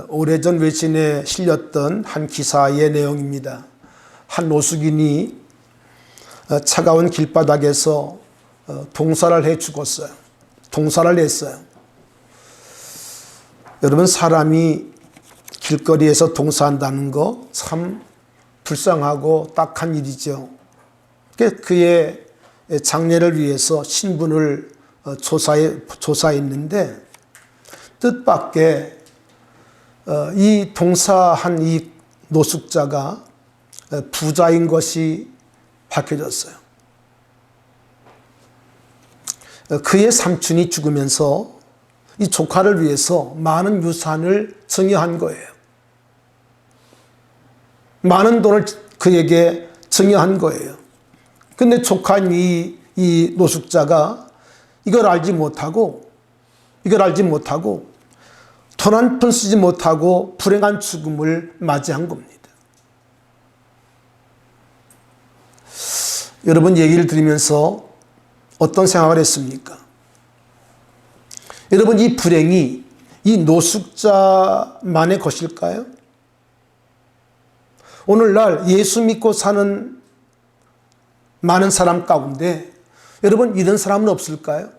오래전 외신에 실렸던 한 기사의 내용입니다. 한 노숙인이 차가운 길바닥에서 동사를 해 죽었어요. 동사를 했어요. 여러분, 사람이 길거리에서 동사한다는 거 참 불쌍하고 딱한 일이죠. 그의 장례를 위해서 신분을 조사했는데 뜻밖의 이 동사한 이 노숙자가 부자인 것이 밝혀졌어요. 그의 삼촌이 죽으면서 이 조카를 위해서 많은 유산을 증여한 거예요. 많은 돈을 그에게 증여한 거예요. 근데 조카인 이 노숙자가 이걸 알지 못하고 돈 한 푼 쓰지 못하고 불행한 죽음을 맞이한 겁니다. 여러분, 얘기를 들으면서 어떤 생각을 했습니까? 여러분, 이 불행이 이 노숙자만의 것일까요? 오늘날 예수 믿고 사는 많은 사람 가운데 여러분, 이런 사람은 없을까요?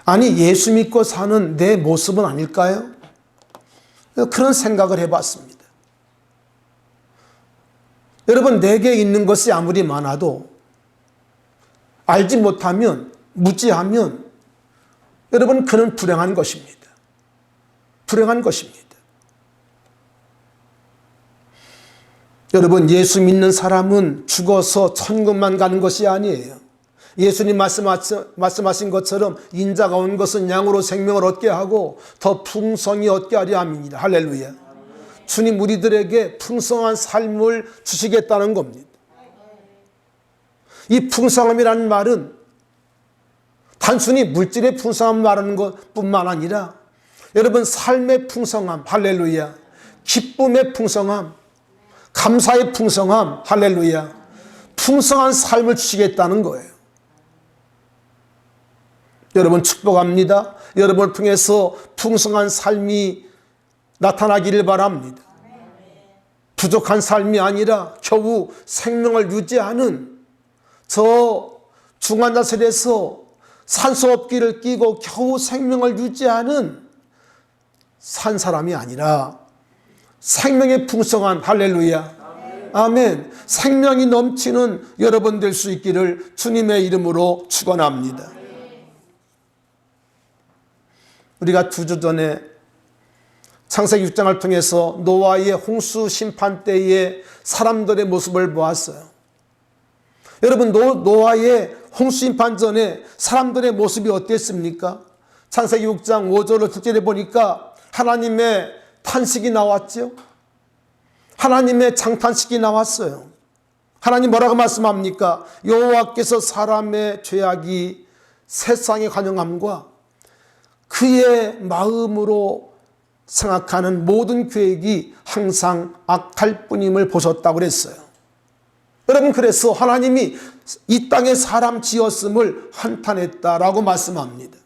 아니, 예수 믿고 사는 내 모습은 아닐까요? 그런 생각을 해봤습니다. 여러분, 내게 있는 것이 아무리 많아도 알지 못하면, 무지하면 여러분, 그는 불행한 것입니다. 불행한 것입니다. 여러분, 예수 믿는 사람은 죽어서 천국만 가는 것이 아니에요. 예수님 말씀하신 것처럼 인자가 온 것은 양으로 생명을 얻게 하고 더 풍성히 얻게 하려 함이니라. 할렐루야. 주님 우리들에게 풍성한 삶을 주시겠다는 겁니다. 이 풍성함이라는 말은 단순히 물질의 풍성함 말하는 것뿐만 아니라 여러분, 삶의 풍성함, 할렐루야, 기쁨의 풍성함, 감사의 풍성함, 할렐루야, 풍성한 삶을 주시겠다는 거예요. 여러분, 축복합니다. 여러분을 통해서 풍성한 삶이 나타나기를 바랍니다. 부족한 삶이 아니라 겨우 생명을 유지하는 저 중환자실에서 산소호흡기를 끼고 겨우 생명을 유지하는 산 사람이 아니라 생명의 풍성한, 할렐루야, 아멘, 생명이 넘치는 여러분 될 수 있기를 주님의 이름으로 축원합니다. 우리가 2주 전에 창세기 6장을 통해서 노아의 홍수 심판 때의 사람들의 모습을 보았어요. 여러분, 노아의 홍수 심판 전에 사람들의 모습이 어땠습니까? 창세기 6장 5절을 특별히 보니까 하나님의 탄식이 나왔죠. 하나님의 장탄식이 나왔어요. 하나님 뭐라고 말씀합니까? 여호와께서 사람의 죄악이 세상에 관영함과 그의 마음으로 생각하는 모든 계획이 항상 악할 뿐임을 보셨다고 그랬어요. 여러분, 그래서 하나님이 이 땅에 사람 지었음을 한탄했다라고 말씀합니다.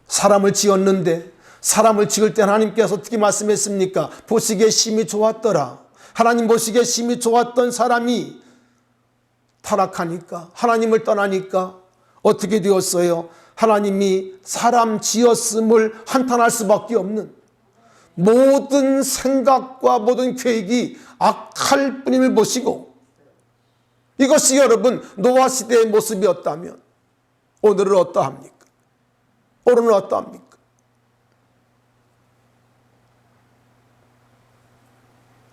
사람을 지었는데 사람을 지을 때 하나님께서 어떻게 말씀했습니까? 보시기에 심히 좋았더라. 하나님 보시기에 심히 좋았던 사람이 타락하니까, 하나님을 떠나니까 어떻게 되었어요? 하나님이 사람 지었음을 한탄할 수밖에 없는, 모든 생각과 모든 계획이 악할 뿐임을 보시고, 이것이 여러분 노아 시대의 모습이었다면 오늘은 어떠합니까? 오늘은 어떠합니까?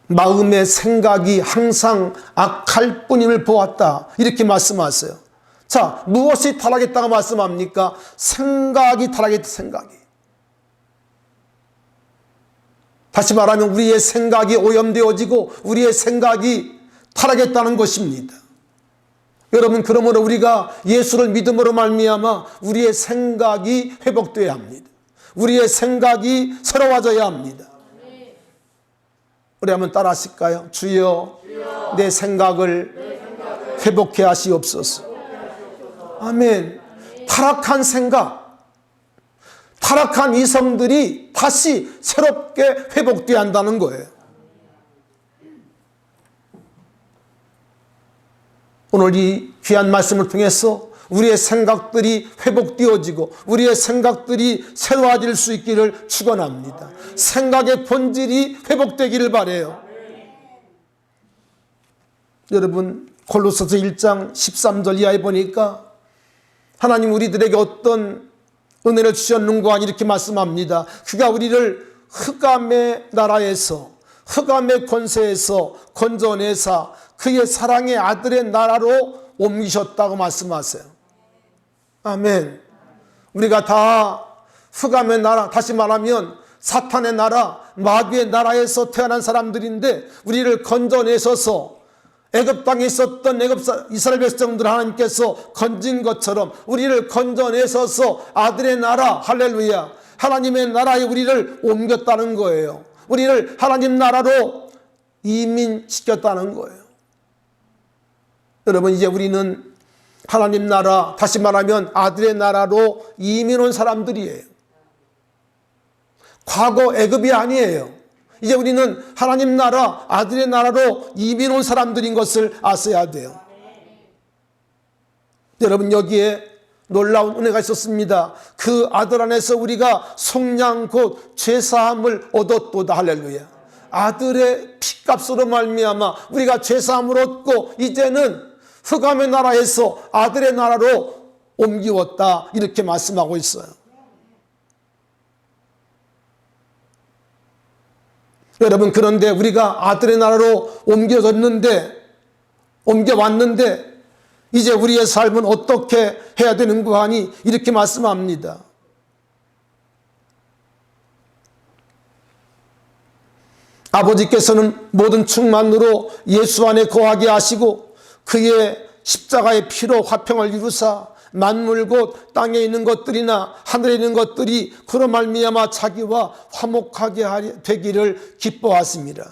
마음의 생각이 항상 악할 뿐임을 보았다, 이렇게 말씀하세요. 자, 무엇이 타락했다고 말씀합니까? 생각이 타락했다, 생각이. 다시 말하면 우리의 생각이 오염되어지고 우리의 생각이 타락했다는 것입니다. 여러분, 그러므로 우리가 예수를 믿음으로 말미암아 우리의 생각이 회복되어야 합니다. 우리의 생각이 새로워져야 합니다. 우리 한번 따라 하실까요? 주여, 내 생각을 회복해 하시옵소서. 아멘. 타락한 생각, 타락한 이성들이 다시 새롭게 회복되어야 한다는 거예요. 오늘 이 귀한 말씀을 통해서 우리의 생각들이 회복되어지고 우리의 생각들이 새로워질 수 있기를 축원합니다. 생각의 본질이 회복되기를 바라요. 여러분, 골로새서 1장 13절 이하에 보니까 하나님 우리들에게 어떤 은혜를 주셨는가 이렇게 말씀합니다. 그가 우리를 흑암의 나라에서, 흑암의 권세에서 건져내사 그의 사랑의 아들의 나라로 옮기셨다고 말씀하세요. 아멘. 우리가 다 흑암의 나라, 다시 말하면 사탄의 나라, 마귀의 나라에서 태어난 사람들인데 우리를 건져내셔서 애굽 땅에 있었던 이스라엘 백성들 하나님께서 건진 것처럼 우리를 건져내셔서 아들의 나라, 할렐루야, 하나님의 나라에 우리를 옮겼다는 거예요. 우리를 하나님 나라로 이민시켰다는 거예요. 여러분, 이제 우리는 하나님 나라, 다시 말하면 아들의 나라로 이민 온 사람들이에요. 과거 애굽이 아니에요. 이제 우리는 하나님 나라, 아들의 나라로 이민 온 사람들인 것을 아셔야 돼요. 여러분, 여기에 놀라운 은혜가 있었습니다. 그 아들 안에서 우리가 속량 곧 죄사함을 얻었도다. 할렐루야. 아들의 피값으로 말미암아 우리가 죄사함을 얻고 이제는 흑암의 나라에서 아들의 나라로 옮기웠다, 이렇게 말씀하고 있어요. 여러분, 그런데 우리가 아들의 나라로 옮겨왔는데 이제 우리의 삶은 어떻게 해야 되는가 하니 이렇게 말씀합니다. 아버지께서는 모든 충만으로 예수 안에 거하게 하시고 그의 십자가의 피로 화평을 이루사 만물 곧 땅에 있는 것들이나 하늘에 있는 것들이 그로 말미암아 자기와 화목하게 되기를 기뻐하십니다.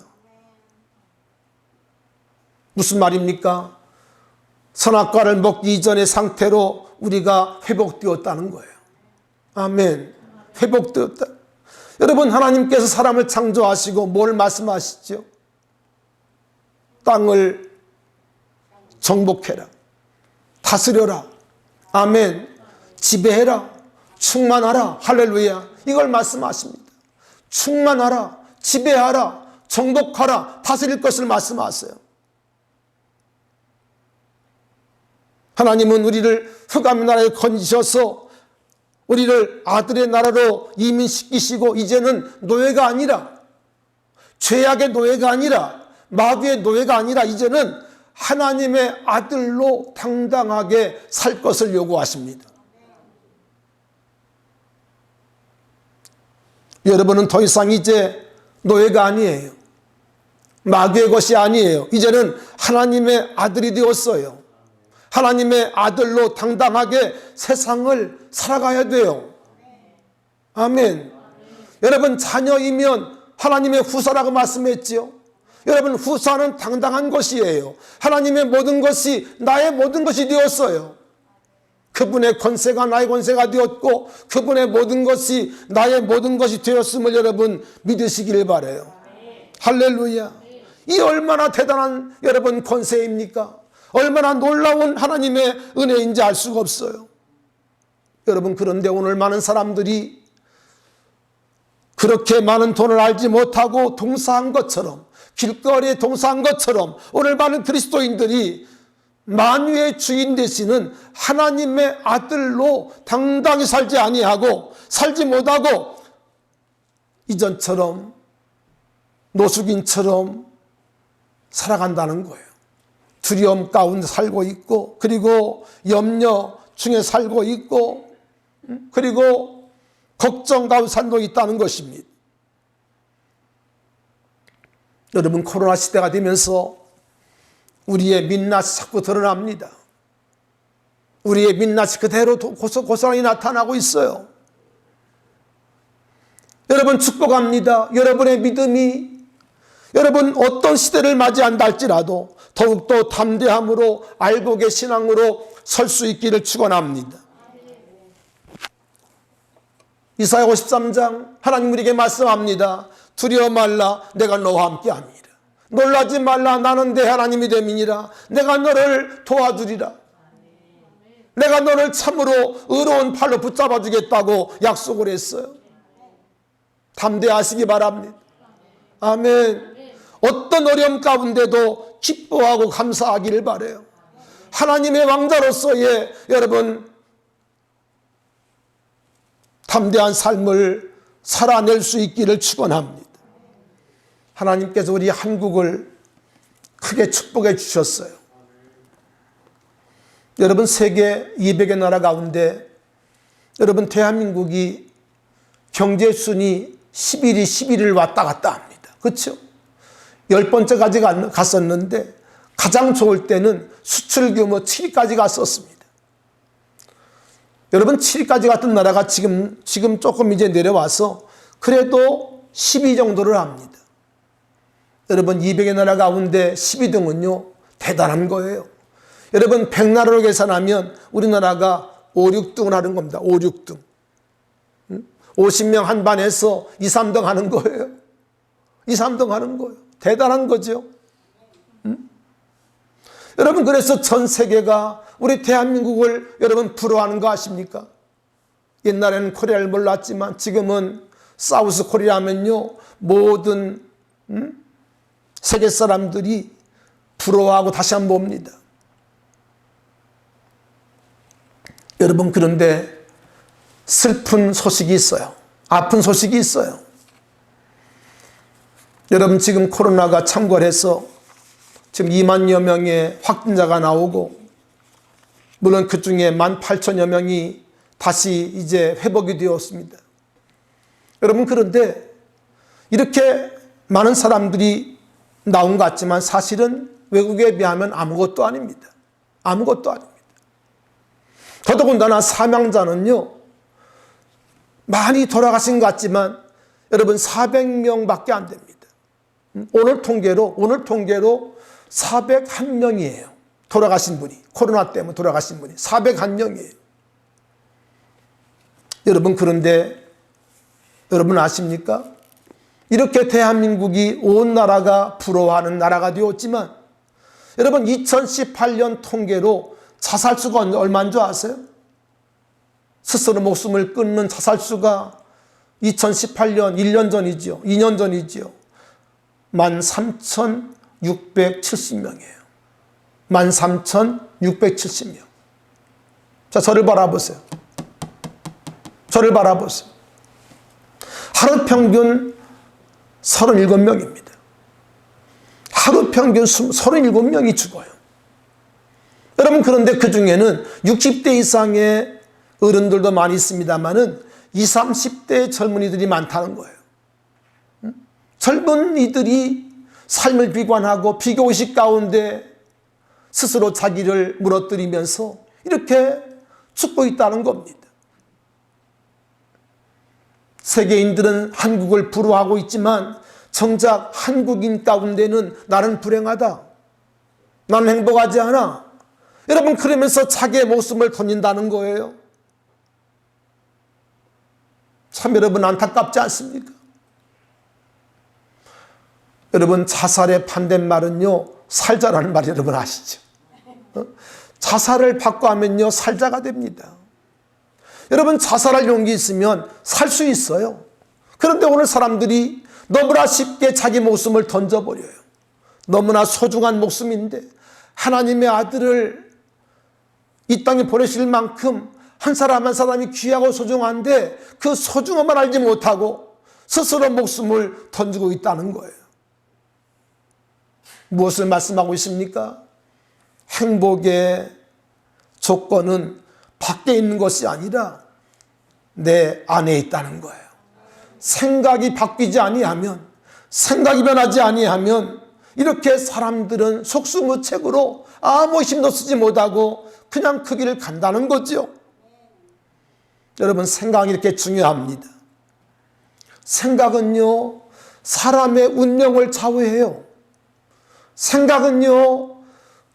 무슨 말입니까? 선악과를 먹기 이전의 상태로 우리가 회복되었다는 거예요. 아멘. 회복되었다. 여러분, 하나님께서 사람을 창조하시고 뭘 말씀하시죠? 땅을 정복해라, 다스려라, 아멘, 지배해라, 충만하라, 할렐루야, 이걸 말씀하십니다. 충만하라, 지배하라, 정복하라, 다스릴 것을 말씀하세요. 하나님은 우리를 흑암의 나라에 건지셔서 우리를 아들의 나라로 이민시키시고 이제는 노예가 아니라, 죄악의 노예가 아니라, 마귀의 노예가 아니라 이제는 하나님의 아들로 당당하게 살 것을 요구하십니다. 여러분은 더 이상 이제 노예가 아니에요. 마귀의 것이 아니에요. 이제는 하나님의 아들이 되었어요. 하나님의 아들로 당당하게 세상을 살아가야 돼요. 아멘. 여러분, 자녀이면 하나님의 후사라고 말씀했지요. 여러분, 후사는 당당한 것이에요. 하나님의 모든 것이 나의 모든 것이 되었어요. 그분의 권세가 나의 권세가 되었고 그분의 모든 것이 나의 모든 것이 되었음을 여러분 믿으시기를 바라요. 할렐루야. 이 얼마나 대단한 여러분 권세입니까? 얼마나 놀라운 하나님의 은혜인지 알 수가 없어요. 여러분, 그런데 오늘 많은 사람들이 그렇게 많은 돈을 알지 못하고 동사한 것처럼, 길거리에 동사한 것처럼 오늘 많은 그리스도인들이 만유의 주인 되시는 하나님의 아들로 당당히 살지 아니하고 살지 못하고 이전처럼 노숙인처럼 살아간다는 거예요. 두려움 가운데 살고 있고, 그리고 염려 중에 살고 있고, 그리고 걱정 가운데 살고 있다는 것입니다. 여러분, 코로나 시대가 되면서 우리의 민낯이 자꾸 드러납니다. 우리의 민낯이 그대로 고스란히 나타나고 있어요. 여러분, 축복합니다. 여러분의 믿음이 여러분 어떤 시대를 맞이한다 할지라도 더욱더 담대함으로 알곡의 신앙으로 설 수 있기를 축원합니다. 이사야 53장 하나님 우리에게 말씀합니다. 두려워 말라, 내가 너와 함께 함이라. 놀라지 말라, 나는 내 하나님이 됨이니라. 내가 너를 도와주리라. 내가 너를 참으로 의로운 팔로 붙잡아 주겠다고 약속을 했어요. 담대하시기 바랍니다. 아멘. 어떤 어려움 가운데도 기뻐하고 감사하기를 바라요. 하나님의 왕자로서의 여러분 담대한 삶을 살아낼 수 있기를 축원합니다. 하나님께서 우리 한국을 크게 축복해 주셨어요. 여러분 세계 200여 나라 가운데 여러분 대한민국이 경제순위 11을 왔다 갔다 합니다. 그렇죠? 10번째까지 갔었는데 가장 좋을 때는 수출 규모 7위까지 갔었습니다. 여러분 7위까지 갔던 나라가 지금 조금 이제 내려와서 그래도 10위 정도를 합니다. 여러분 200의 나라 가운데 12등은요 대단한 거예요. 여러분 100나라로 계산하면 우리나라가 5, 6등을 하는 겁니다. 5, 6등. 50명 한 반에서 2, 3등 하는 거예요. 2, 3등 하는 거예요. 대단한 거죠. 여러분 그래서 전 세계가 우리 대한민국을 여러분 부러워하는 거 아십니까? 옛날에는 코리아를 몰랐지만 지금은 사우스 코리아 하면요 모든 세계 사람들이 부러워하고 다시 한번 봅니다. 여러분 그런데 슬픈 소식이 있어요. 아픈 소식이 있어요. 여러분 지금 코로나가 창궐해서 지금 2만여 명의 확진자가 나오고 물론 그 중에 18,000여 명이 다시 이제 회복이 되었습니다. 여러분 그런데 이렇게 많은 사람들이 나온 것 같지만 사실은 외국에 비하면 아무것도 아닙니다. 아무것도 아닙니다. 더더군다나 사망자는요 많이 돌아가신 것 같지만 여러분 400명밖에 안 됩니다. 오늘 통계로 401명이에요. 돌아가신 분이 코로나 때문에 돌아가신 분이 401명이에요. 여러분 그런데 여러분 아십니까? 이렇게 대한민국이 온 나라가 부러워하는 나라가 되었지만 여러분 2018년 통계로 자살수가 얼마인 줄 아세요? 스스로 목숨을 끊는 자살수가 2018년 1년 전이지요. 2년 전이지요. 13,670명이에요. 13,670명. 자, 저를 바라보세요. 저를 바라보세요. 하루 평균 37명입니다. 하루 평균 37명이 죽어요. 여러분 그런데 그 중에는 60대 이상의 어른들도 많이 있습니다만은 20, 30대 젊은이들이 많다는 거예요. 젊은이들이 삶을 비관하고 비교의식 가운데 스스로 자기를 무너뜨리면서 이렇게 죽고 있다는 겁니다. 세계인들은 한국을 부러워하고 있지만 정작 한국인 가운데는 나는 불행하다. 나는 행복하지 않아. 여러분 그러면서 자기의 목숨을 던진다는 거예요. 참 여러분 안타깝지 않습니까? 여러분 자살의 반대말은요 살자라는 말 여러분 아시죠? 자살을 받고 하면요 살자가 됩니다. 여러분 자살할 용기 있으면 살 수 있어요. 그런데 오늘 사람들이 너무나 쉽게 자기 목숨을 던져버려요. 너무나 소중한 목숨인데 하나님의 아들을 이 땅에 보내실 만큼 한 사람 한 사람이 귀하고 소중한데 그 소중함을 알지 못하고 스스로 목숨을 던지고 있다는 거예요. 무엇을 말씀하고 있습니까? 행복의 조건은 밖에 있는 것이 아니라 내 안에 있다는 거예요. 생각이 바뀌지 아니하면, 생각이 변하지 아니하면 이렇게 사람들은 속수무책으로 아무 힘도 쓰지 못하고 그냥 그 길을 간다는 거죠. 여러분 생각이 이렇게 중요합니다. 생각은요 사람의 운명을 좌우해요. 생각은요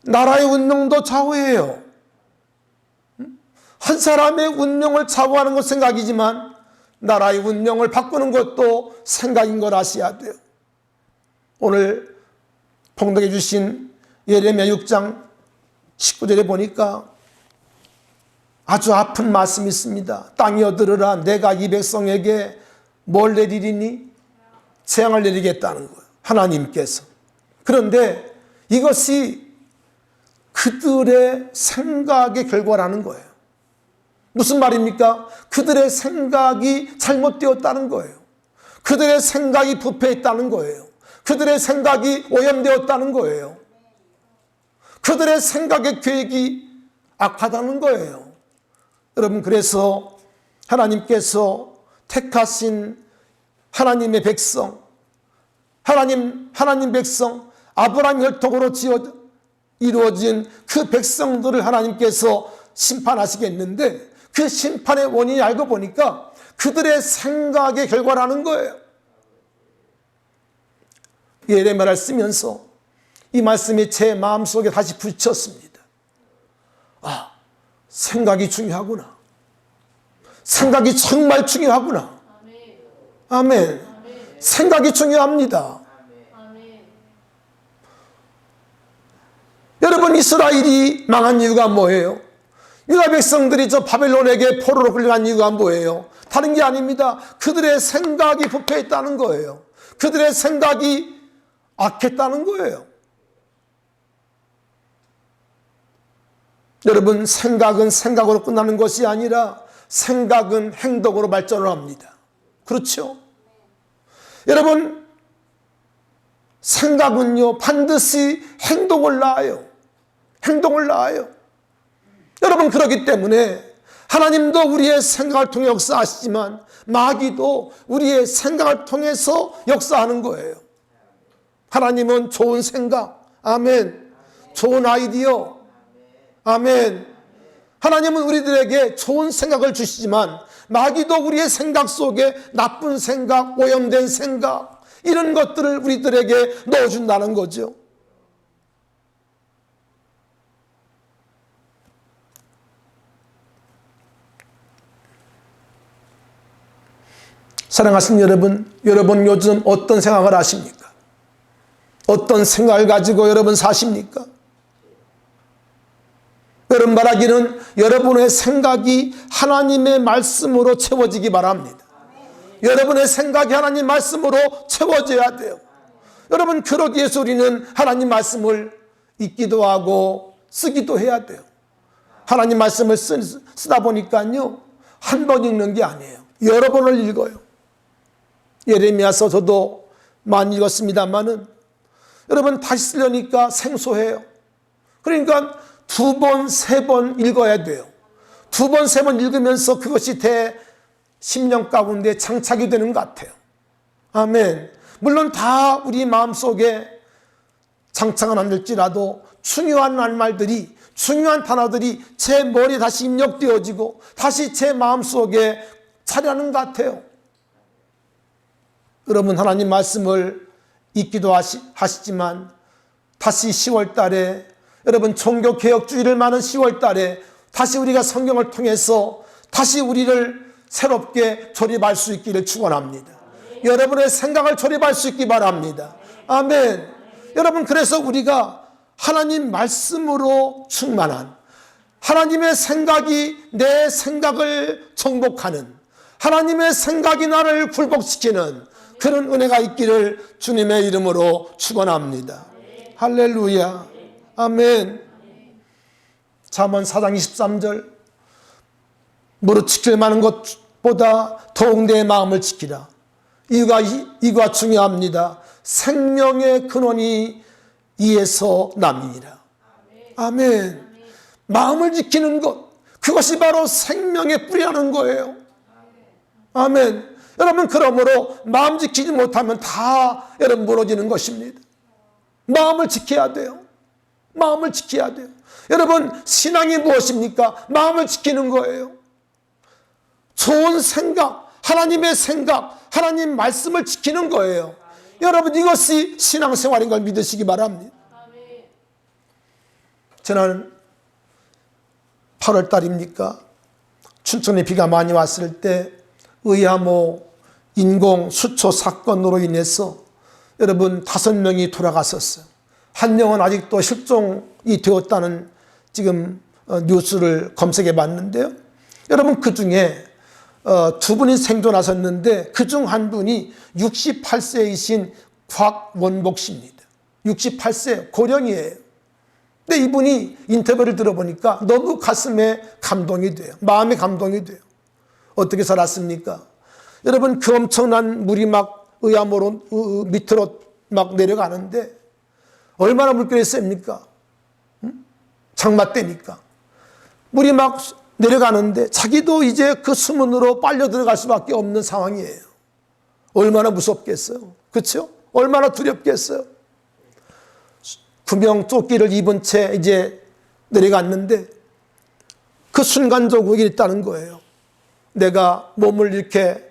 나라의 운명도 좌우해요. 한 사람의 운명을 좌우하는 건 생각이지만 나라의 운명을 바꾸는 것도 생각인 걸 아셔야 돼요. 오늘 봉독해 주신 예레미야 6장 19절에 보니까 아주 아픈 말씀이 있습니다. 땅이여 들으라, 내가 이 백성에게 뭘 내리리니? 재앙을 내리겠다는 거예요, 하나님께서. 그런데 이것이 그들의 생각의 결과라는 거예요. 무슨 말입니까? 그들의 생각이 잘못되었다는 거예요. 그들의 생각이 부패했다는 거예요. 그들의 생각이 오염되었다는 거예요. 그들의 생각의 계획이 악하다는 거예요. 여러분, 그래서 하나님께서 택하신 하나님의 백성, 하나님 백성, 아브라함 혈통으로 이루어진 그 백성들을 하나님께서 심판하시겠는데, 그 심판의 원인이 알고 보니까 그들의 생각의 결과라는 거예요. 예레미야를 쓰면서 이 말씀이 제 마음속에 다시 부딪혔습니다. 아, 생각이 중요하구나. 생각이 정말 중요하구나. 아멘. 생각이 중요합니다. 여러분, 이스라엘이 망한 이유가 뭐예요? 유다 백성들이 저 바벨론에게 포로로 끌려간 이유가 뭐예요? 다른 게 아닙니다. 그들의 생각이 부패했다는 거예요. 그들의 생각이 악했다는 거예요. 여러분, 생각은 생각으로 끝나는 것이 아니라 생각은 행동으로 발전을 합니다. 그렇죠? 여러분, 생각은요, 반드시 행동을 낳아요. 행동을 낳아요. 여러분, 그렇기 때문에 하나님도 우리의 생각을 통해 역사하시지만 마귀도 우리의 생각을 통해서 역사하는 거예요. 하나님은 좋은 생각, 아멘. 좋은 아이디어, 아멘. 하나님은 우리들에게 좋은 생각을 주시지만 마귀도 우리의 생각 속에 나쁜 생각, 오염된 생각, 이런 것들을 우리들에게 넣어준다는 거죠. 사랑하시는 여러분 요즘 어떤 생각을 하십니까? 어떤 생각을 가지고 여러분 사십니까? 여러분 바라기는 여러분의 생각이 하나님의 말씀으로 채워지기 바랍니다. 여러분의 생각이 하나님 말씀으로 채워져야 돼요. 여러분, 그러기 위해서 우리는 하나님 말씀을 읽기도 하고 쓰기도 해야 돼요. 하나님 말씀을 쓰다 보니까요, 한 번 읽는 게 아니에요. 여러 번을 읽어요. 예레미야서 저도 많이 읽었습니다만은 여러분, 다시 쓰려니까 생소해요. 그러니까 두 번, 세 번 읽어야 돼요. 두 번, 세 번 읽으면서 그것이 심령 가운데 장착이 되는 것 같아요. 아멘. 물론 다 우리 마음속에 장착은 안 될지라도 중요한 말들이, 중요한 단어들이 제 머리에 다시 입력되어지고 다시 제 마음속에 자리하는 것 같아요. 여러분, 하나님 말씀을 읽기도 하시지만 다시 10월 달에, 여러분 종교개혁주의를 많은 10월 달에 다시 우리가 성경을 통해서 다시 우리를 새롭게 조립할 수 있기를 축원합니다. 여러분의 생각을 조립할 수 있기 바랍니다. 아멘. 여러분, 그래서 우리가 하나님 말씀으로 충만한, 하나님의 생각이 내 생각을 정복하는, 하나님의 생각이 나를 굴복시키는 그런 은혜가 있기를 주님의 이름으로 축원합니다. 할렐루야. 아멘. 잠언 4장 23절, 무릇 지킬 만한 것보다 더욱 내 마음을 지키라. 이가 중요합니다. 생명의 근원이 이에서 남이니라. 아멘. 마음을 지키는 것, 그것이 바로 생명의 뿌리라는 거예요. 아멘. 여러분, 그러므로 마음 지키지 못하면 다 여러분 무너지는 것입니다. 마음을 지켜야 돼요. 마음을 지켜야 돼요. 여러분, 신앙이 무엇입니까? 마음을 지키는 거예요. 좋은 생각, 하나님의 생각, 하나님 말씀을 지키는 거예요. 여러분, 이것이 신앙생활인 걸 믿으시기 바랍니다. 지난 8월 달입니까? 춘천에 비가 많이 왔을 때 의아모 인공 수초 사건으로 인해서 여러분 5명이 돌아갔었어요. 한 명은 아직도 실종이 되었다는 지금 뉴스를 검색해 봤는데요. 여러분 그 중에 2분이 생존하셨는데 그 중 한 분이 68세이신 곽원복 씨입니다. 68세 고령이에요. 근데 이분이 인터뷰를 들어보니까 너무 가슴에 감동이 돼요. 마음에 감동이 돼요. 어떻게 살았습니까? 여러분 그 엄청난 물이 막 의암으로 밑으로 막 내려가는데 얼마나 물결이 셉니까? 장마 때니까 물이 막 내려가는데 자기도 이제 그 수문으로 빨려 들어갈 수밖에 없는 상황이에요. 얼마나 무섭겠어요. 그렇죠? 얼마나 두렵겠어요. 구명 조끼를 입은 채 이제 내려갔는데 그 순간적으로 있다는 거예요. 내가 몸을 이렇게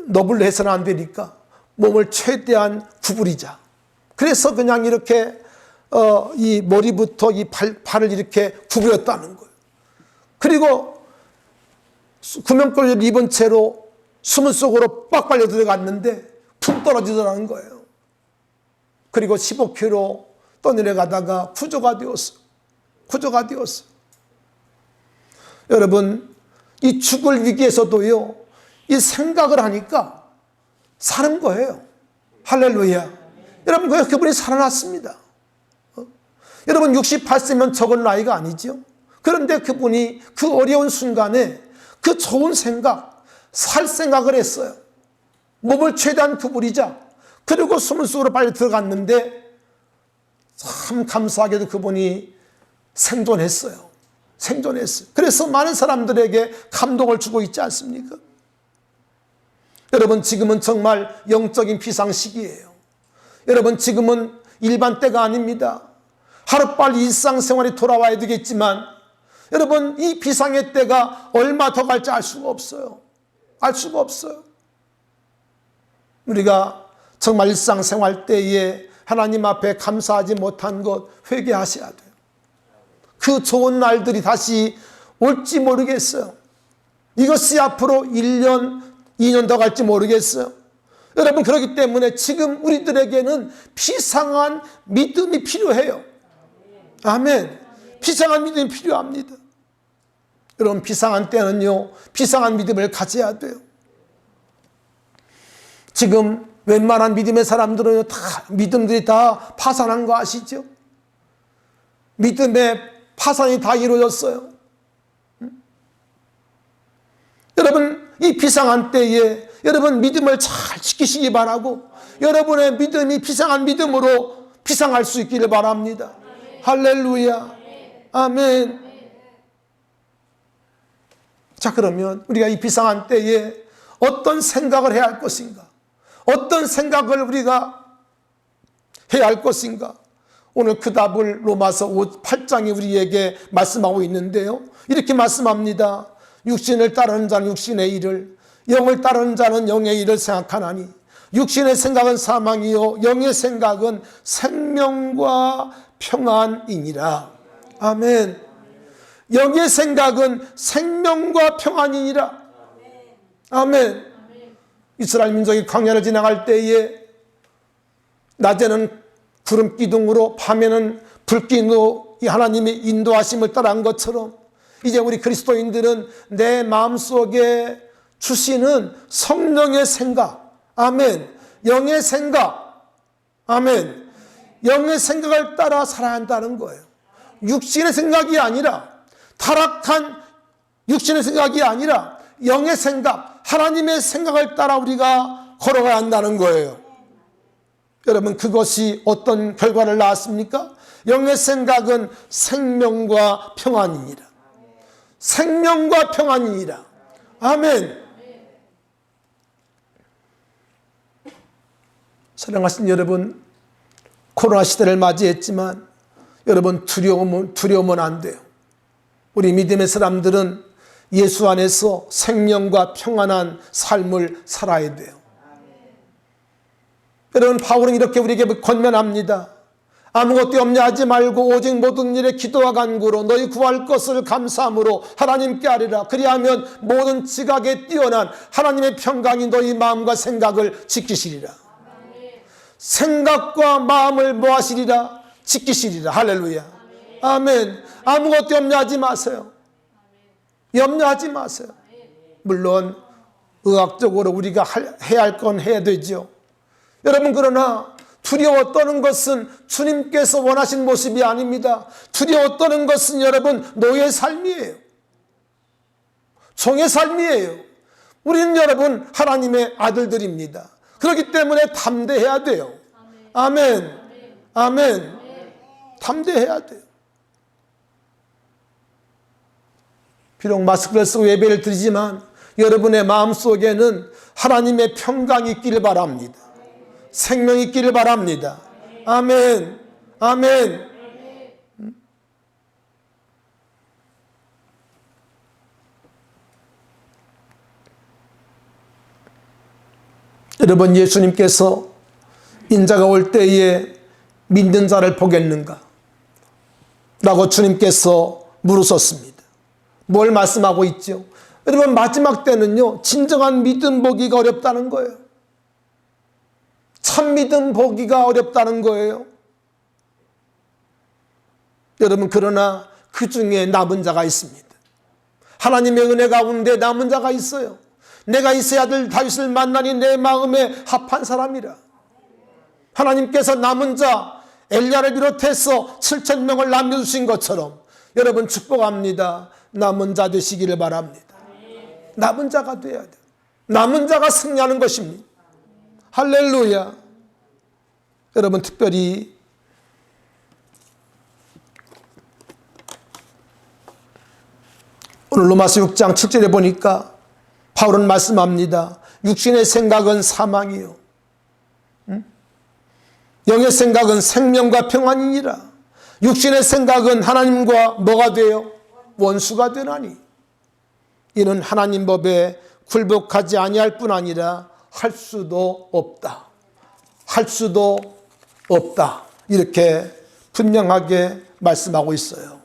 너블로 해서는 안 되니까 몸을 최대한 구부리자. 그래서 그냥 이렇게 이 머리부터 이 발을 이렇게 구부렸다는 거예요. 그리고 구명조끼를 입은 채로 수문 속으로 빡 빨려 들어갔는데 푹 떨어지더라는 거예요. 그리고 15km 떠내려가다가 구조가 되었어요. 구조가 되었어요. 여러분 이 죽을 위기에서도요 이 생각을 하니까 사는 거예요. 할렐루야. 여러분 그분이 살아났습니다. 여러분 68세면 적은 나이가 아니죠. 그런데 그분이 그 어려운 순간에 그 좋은 생각, 살 생각을 했어요. 몸을 최대한 구부리자. 그리고 수문 속으로 빨리 들어갔는데 참 감사하게도 그분이 생존했어요. 생존했어요. 그래서 많은 사람들에게 감동을 주고 있지 않습니까? 여러분 지금은 정말 영적인 비상시기예요. 여러분 지금은 일반 때가 아닙니다. 하루빨리 일상생활이 돌아와야 되겠지만 여러분 이 비상의 때가 얼마 더 갈지 알 수가 없어요. 알 수가 없어요. 우리가 정말 일상생활 때에 하나님 앞에 감사하지 못한 것 회개하셔야 돼요. 그 좋은 날들이 다시 올지 모르겠어요. 이것이 앞으로 1년, 2년 더 갈지 모르겠어요. 여러분 그렇기 때문에 지금 우리들에게는 비상한 믿음이 필요해요. 아멘. 비상한 믿음이 필요합니다. 여러분 비상한 때는요 비상한 믿음을 가져야 돼요. 지금 웬만한 믿음의 사람들은 다 믿음들이 다 파산한 거 아시죠? 믿음의 파산이 다 이루어졌어요. 여러분 이 비상한 때에 여러분 믿음을 잘 지키시기 바라고 여러분의 믿음이 비상한 믿음으로 비상할 수 있기를 바랍니다. 할렐루야. 아멘. 자 그러면 우리가 이 비상한 때에 어떤 생각을 해야 할 것인가? 어떤 생각을 우리가 해야 할 것인가? 오늘 그 답을 로마서 8장이 우리에게 말씀하고 있는데요. 이렇게 말씀합니다. 육신을 따르는 자는 육신의 일을, 영을 따르는 자는 영의 일을 생각하나니 육신의 생각은 사망이요 영의 생각은 생명과 평안이니라. 아멘. 영의 생각은 생명과 평안이니라. 아멘. 이스라엘 민족이 광야를 지나갈 때에 낮에는 구름 기둥으로 밤에는 불기둥으로 하나님의 인도하심을 따라한 것처럼 이제 우리 그리스도인들은 내 마음속에 주시는 성령의 생각, 아멘, 영의 생각, 아멘, 영의 생각을 따라 살아야 한다는 거예요. 육신의 생각이 아니라, 타락한 육신의 생각이 아니라 영의 생각, 하나님의 생각을 따라 우리가 걸어가야 한다는 거예요. 여러분 그것이 어떤 결과를 낳았습니까? 영의 생각은 생명과 평안이니라. 생명과 평안이니라. 아멘. 사랑하신 여러분, 코로나 시대를 맞이했지만 여러분 두려움은 안 돼요. 우리 믿음의 사람들은 예수 안에서 생명과 평안한 삶을 살아야 돼요. 여러분 바울은 이렇게 우리에게 권면합니다. 아무것도 염려 하지 말고 오직 모든 일에 기도와 간구로 너희 구할 것을 감사함으로 하나님께 아뢰라. 그리하면 모든 지각에 뛰어난 하나님의 평강이 너희 마음과 생각을 지키시리라. 생각과 마음을 뭐 하시리라? 지키시리라. 할렐루야. 아멘. 아무것도 염려하지 마세요. 염려하지 마세요. 물론 의학적으로 우리가 해야 할 건 해야 되죠. 여러분, 그러나 두려워 떠는 것은 주님께서 원하신 모습이 아닙니다. 두려워 떠는 것은 여러분 노예의 삶이에요. 종의 삶이에요. 우리는 여러분 하나님의 아들들입니다. 그렇기 때문에 담대해야 돼요. 아멘. 아멘. 담대해야 돼요. 비록 마스크를 쓰고 예배를 드리지만 여러분의 마음속에는 하나님의 평강이 있기를 바랍니다. 생명이 있기를 바랍니다. 아멘. 아멘. 여러분, 예수님께서 인자가 올 때에 믿는 자를 보겠는가? 라고 주님께서 물으셨습니다. 뭘 말씀하고 있죠? 여러분, 마지막 때는요, 진정한 믿음 보기가 어렵다는 거예요. 참 믿음 보기가 어렵다는 거예요. 여러분, 그러나 그 중에 남은 자가 있습니다. 하나님의 은혜 가운데 남은 자가 있어요. 내가 이세 아들 다윗을 만나니 내 마음에 합한 사람이라. 하나님께서 남은 자 엘리야를 비롯해서 7,000명을 남겨주신 것처럼 여러분 축복합니다. 남은 자 되시기를 바랍니다. 남은 자가 돼야 돼요. 남은 자가 승리하는 것입니다. 할렐루야. 여러분, 특별히 오늘 로마서 6장 7절에 보니까 바울은 말씀합니다. 육신의 생각은 사망이요, 영의 생각은 생명과 평안이니라. 육신의 생각은 하나님과 뭐가 돼요? 원수가 되나니 이는 하나님 법에 굴복하지 아니할 뿐 아니라 할 수도 없다. 할 수도 없다. 이렇게 분명하게 말씀하고 있어요.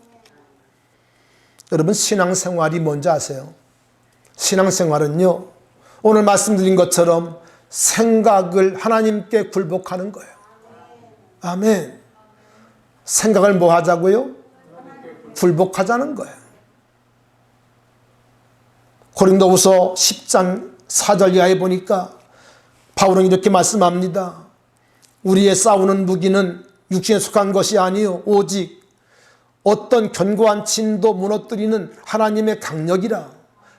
여러분, 신앙생활이 뭔지 아세요? 신앙생활은요, 오늘 말씀드린 것처럼 생각을 하나님께 굴복하는 거예요. 아멘. 생각을 뭐 하자고요? 굴복하자는 거예요. 고린도후서 10장 4절 이하에 보니까 바울은 이렇게 말씀합니다. 우리의 싸우는 무기는 육신에 속한 것이 아니요 오직 어떤 견고한 진도 무너뜨리는 하나님의 강력이라,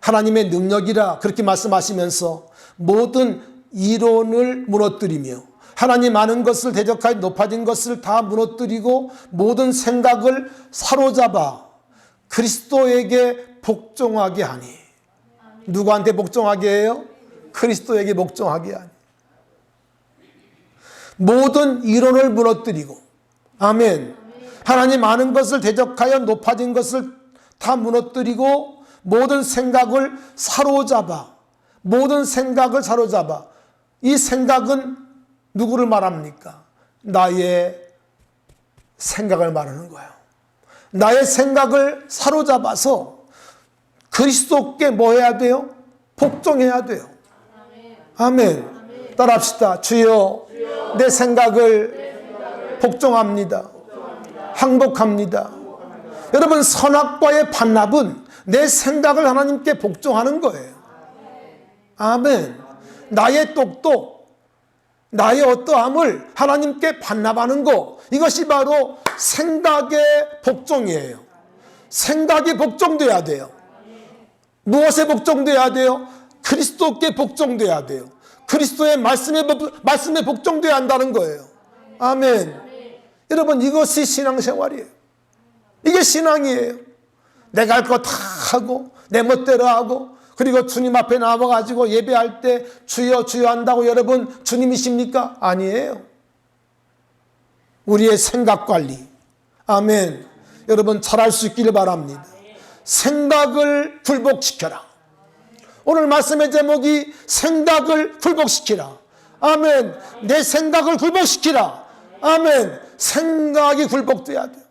하나님의 능력이라, 그렇게 말씀하시면서 모든 이론을 무너뜨리며 하나님 아는 것을 대적하여 높아진 것을 다 무너뜨리고 모든 생각을 사로잡아 그리스도에게 복종하게 하니. 누구한테 복종하게 해요? 그리스도에게 복종하게 하니. 모든 이론을 무너뜨리고, 아멘. 하나님 아는 것을 대적하여 높아진 것을 다 무너뜨리고 모든 생각을 사로잡아, 모든 생각을 사로잡아. 이 생각은 누구를 말합니까? 나의 생각을 말하는 거예요. 나의 생각을 사로잡아서 그리스도께 뭐 해야 돼요? 복종해야 돼요. 아멘. 따라합시다. 주여, 내 생각을 복종합니다. 항복합니다. 여러분, 선악과의 반납은 내 생각을 하나님께 복종하는 거예요. 아멘. 나의 똑똑, 나의 어떠함을 하나님께 반납하는 거, 이것이 바로 생각의 복종이에요. 생각이 복종돼야 돼요. 무엇에 복종돼야 돼요? 그리스도께 복종돼야 돼요. 그리스도의 말씀에 복종돼야 한다는 거예요. 아멘. 여러분, 이것이 신앙생활이에요. 이게 신앙이에요. 내가 할 거 다 하고 내 멋대로 하고, 그리고 주님 앞에 나와가지고 예배할 때 주여 주여 한다고 여러분 주님이십니까? 아니에요. 우리의 생각 관리, 아멘. 여러분, 잘할 수 있기를 바랍니다. 생각을 굴복시켜라. 오늘 말씀의 제목이 생각을 굴복시키라. 아멘. 내 생각을 굴복시키라. 아멘. 생각이 굴복돼야 돼요.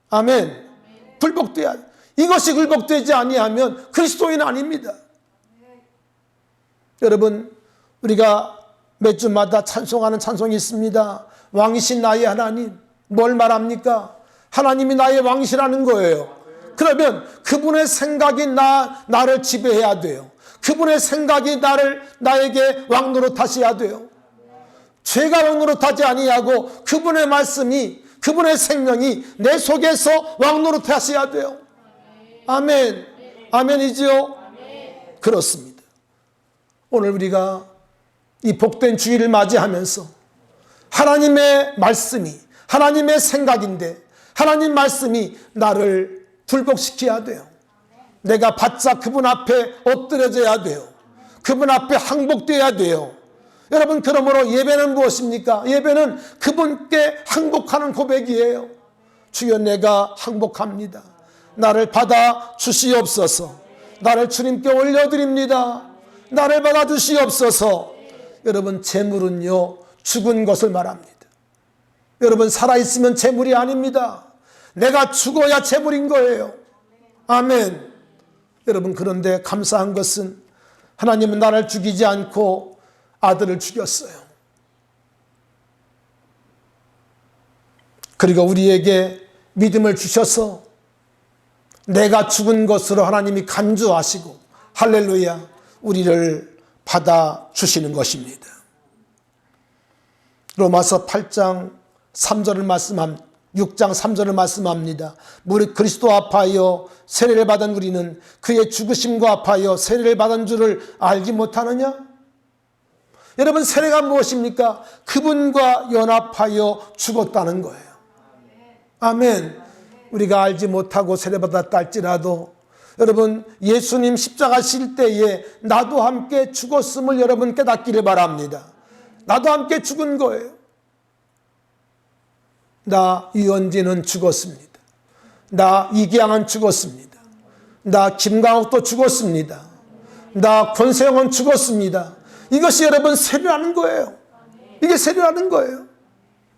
아멘. 굴복돼야 돼요. 이것이 굴복되지 아니하면 그리스도인 아닙니다. 여러분, 우리가 몇 주마다 찬송하는 찬송이 있습니다. 왕이신 나의 하나님. 뭘 말합니까? 하나님이 나의 왕이시라는 거예요. 그러면 그분의 생각이 나를 지배해야 돼요. 그분의 생각이 나에게 왕노릇 하셔야 돼요. 죄가 왕노릇 하지 아니하고 그분의 말씀이, 그분의 생명이 내 속에서 왕노릇 하셔야 돼요. 아멘. 아멘이죠? 그렇습니다. 오늘 우리가 이 복된 주일을 맞이하면서 하나님의 말씀이, 하나님의 생각인데 하나님 말씀이 나를 굴복시켜야 돼요. 내가 바짝 그분 앞에 엎드려져야 돼요. 그분 앞에 항복되어야 돼요. 여러분, 그러므로 예배는 무엇입니까? 예배는 그분께 항복하는 고백이에요. 주여, 내가 항복합니다. 나를 받아 주시옵소서. 나를 주님께 올려드립니다. 나를 받아 주시옵소서. 여러분, 재물은요, 죽은 것을 말합니다. 여러분, 살아있으면 재물이 아닙니다. 내가 죽어야 재물인 거예요. 아멘. 여러분, 그런데 감사한 것은 하나님은 나를 죽이지 않고 아들을 죽였어요. 그리고 우리에게 믿음을 주셔서 내가 죽은 것으로 하나님이 간주하시고, 할렐루야, 우리를 받아주시는 것입니다. 로마서 8장 3절을 말씀합니다. 6장 3절을 말씀합니다. 무릇 그리스도 앞하여 세례를 받은 우리는 그의 죽으심과 합하여 세례를 받은 줄을 알지 못하느냐? 여러분, 세례가 무엇입니까? 그분과 연합하여 죽었다는 거예요. 아멘. 우리가 알지 못하고 세례받았다 할지라도 여러분, 예수님 십자가 실 때에 나도 함께 죽었음을 여러분 깨닫기를 바랍니다. 나도 함께 죽은 거예요. 나 유현진은 죽었습니다. 나 이기양은 죽었습니다. 나 김강욱도 죽었습니다. 나 권세영은 죽었습니다. 이것이 여러분 세례라는 거예요. 이게 세례라는 거예요.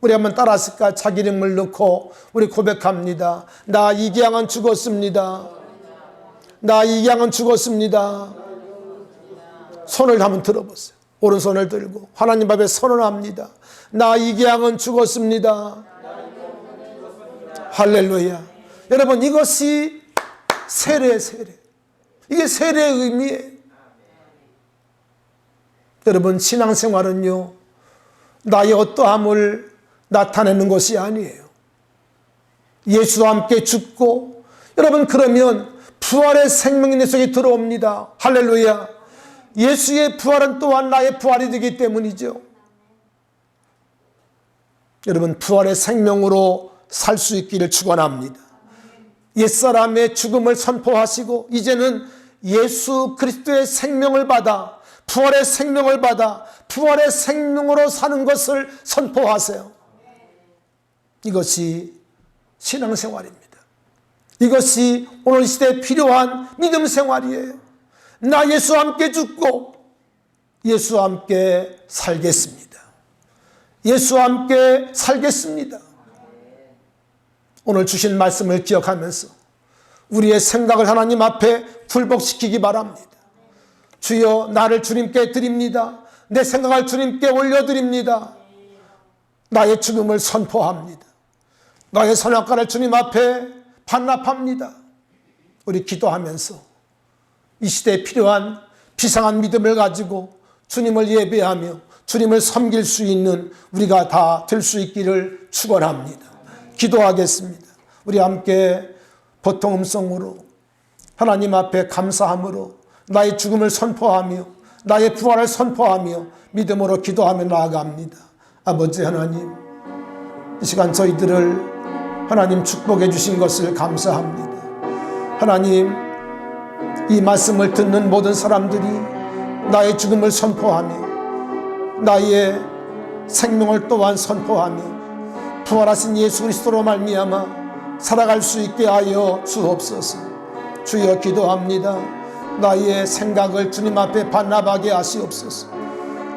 우리 한번 따라할까? 자기 이름을 넣고 우리 고백합니다. 나 이기양은 죽었습니다. 나 이기양은 죽었습니다. 손을 한번 들어보세요. 오른손을 들고 하나님 앞에 선언합니다. 나 이기양은 죽었습니다. 할렐루야. 여러분, 이것이 세례. 이게 세례의 의미예요. 여러분, 신앙생활은요, 나의 어떠함을 나타내는 것이 아니에요. 예수와 함께 죽고, 여러분, 그러면 부활의 생명이 내 속에 들어옵니다. 할렐루야. 예수의 부활은 또한 나의 부활이 되기 때문이죠. 여러분, 부활의 생명으로 살 수 있기를 축원합니다. 옛사람의 죽음을 선포하시고 이제는 예수 그리스도의 생명을 받아, 부활의 생명을 받아 부활의 생명으로 사는 것을 선포하세요. 이것이 신앙생활입니다. 이것이 오늘 시대에 필요한 믿음 생활이에요. 나 예수와 함께 죽고 예수와 함께 살겠습니다. 예수와 함께 살겠습니다. 오늘 주신 말씀을 기억하면서 우리의 생각을 하나님 앞에 굴복시키기 바랍니다. 주여, 나를 주님께 드립니다. 내 생각을 주님께 올려드립니다. 나의 죽음을 선포합니다. 나의 선악과를 주님 앞에 반납합니다. 우리 기도하면서 이 시대에 필요한 비상한 믿음을 가지고 주님을 예배하며 주님을 섬길 수 있는 우리가 다 될 수 있기를 축원합니다. 기도하겠습니다. 우리 함께 보통 음성으로 하나님 앞에 감사함으로 나의 죽음을 선포하며 나의 부활을 선포하며 믿음으로 기도하며 나아갑니다. 아버지 하나님, 이 시간 저희들을 하나님 축복해 주신 것을 감사합니다. 하나님, 이 말씀을 듣는 모든 사람들이 나의 죽음을 선포하며 나의 생명을 또한 선포하며 부활하신 예수 그리스도로 말미암아 살아갈 수 있게 하여 주옵소서. 주여, 기도합니다. 나의 생각을 주님 앞에 반납하게 하시옵소서.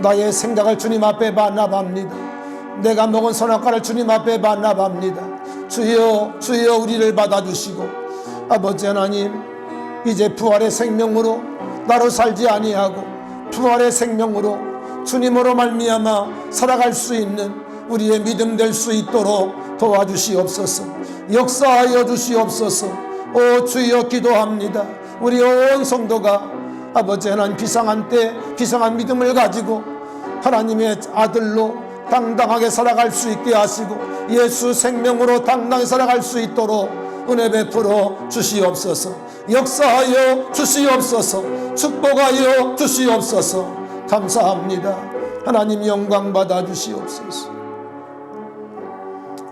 나의 생각을 주님 앞에 반납합니다. 내가 먹은 선악과를 주님 앞에 반납합니다. 주여 주여 우리를 받아주시고 아버지 하나님, 이제 부활의 생명으로 나로 살지 아니하고 부활의 생명으로 주님으로 말미암아 살아갈 수 있는 우리의 믿음 될 수 있도록 도와주시옵소서. 역사하여 주시옵소서. 오 주여 기도합니다. 우리 온 성도가 아버지 하나님, 비상한 때 비상한 믿음을 가지고 하나님의 아들로 당당하게 살아갈 수 있게 하시고 예수 생명으로 당당히 살아갈 수 있도록 은혜 베풀어 주시옵소서. 역사하여 주시옵소서. 축복하여 주시옵소서. 감사합니다. 하나님 영광 받아 주시옵소서.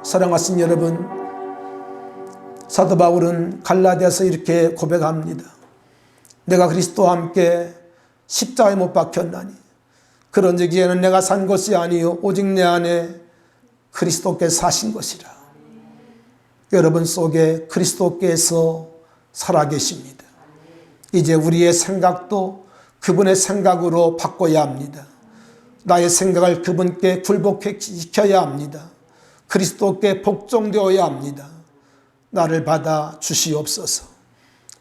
사랑하신 여러분, 사도 바울은 갈라디아서 이렇게 고백합니다. 내가 그리스도와 함께 십자가에 못 박혔나니 그런저기에는 내가 산 것이 아니요 오직 내 안에 그리스도께서 사신 것이라. 여러분 속에 그리스도께서 살아계십니다. 이제 우리의 생각도 그분의 생각으로 바꿔야 합니다. 나의 생각을 그분께 굴복시켜야 합니다. 그리스도께 복종되어야 합니다. 나를 받아 주시옵소서.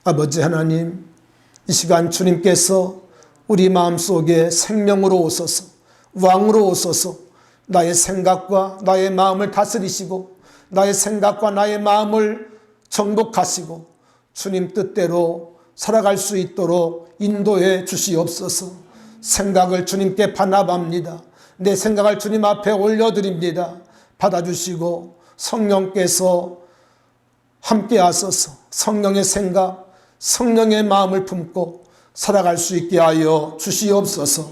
아버지 하나님, 이 시간 주님께서 우리 마음속에 생명으로 오소서, 왕으로 오소서. 나의 생각과 나의 마음을 다스리시고 나의 생각과 나의 마음을 정복하시고 주님 뜻대로 살아갈 수 있도록 인도해 주시옵소서. 생각을 주님께 반납합니다. 내 생각을 주님 앞에 올려드립니다. 받아주시고 성령께서 함께 하소서. 성령의 생각, 성령의 마음을 품고 살아갈 수 있게 하여 주시옵소서.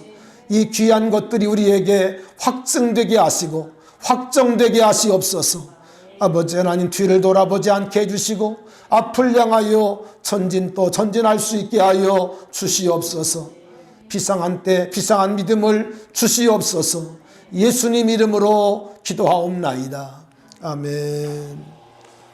이 귀한 것들이 우리에게 확증되게 하시고 확정되게 하시옵소서. 아버지 하나님, 뒤를 돌아보지 않게 해주시고 앞을 향하여 전진할 수 있게 하여 주시옵소서. 비상한 때 비상한 믿음을 주시옵소서. 예수님 이름으로 기도하옵나이다. 아멘.